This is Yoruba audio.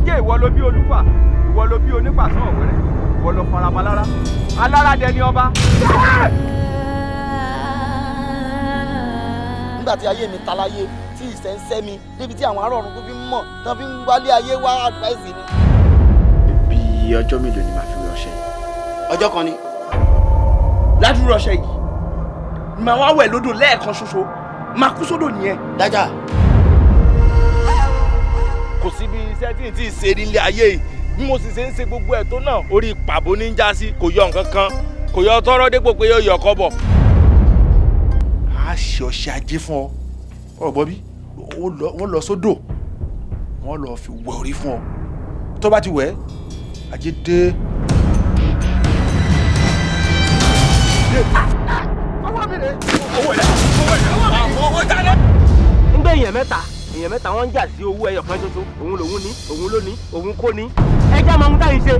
ajé ìwọ ló bí olúfà ìwọ ló bí onípàṣán ọ̀wẹ́rẹ́ ìwọ ló farabalára alára dẹni ọba. nígbà tí ayé mi ta láyé tí ìṣẹ́ ń sẹ́ mi débi tí àwọn ará ọ̀run tó fi ń mọ̀ tán fi ń wálé ayé wá advice mi. bí ọjọ́ mélòó ni màá fi wẹ ọṣẹ yìí. ọjọ́ kan ni. ládùúrú ọṣẹ yìí màá wá wẹ̀ lódò lẹ́ẹ̀kan ṣoṣo màá kú sódò nìyẹn. dájà. kò sí bí iṣẹ́ tí n ti ṣe nílé ayé yìí bí mo sì ṣe ń ṣe gbogbo ẹ̀ tó náà orí pàbó ní já sí kò yọ nǹkan kan kò yọ tọrọ dépò pé yóò yọ kọ́bọ̀. a ṣe ọṣẹ ajé fún ọ ọ̀rọ̀ bọ́ bí wọ́n lọ sódò wọ́n lọ fi wẹ orí fún ọ tó bá ti wẹ̀ ajé dé. ọwọ́ mi rè owó rẹ̀ owó jáde. ń gbé èèyàn mẹ́ta wọ́n ń jà sí owó ẹyọ kan ṣoṣo òun lòun ní òun ló ní òun kò ní ẹjẹ́ máa ń dá yín ṣe.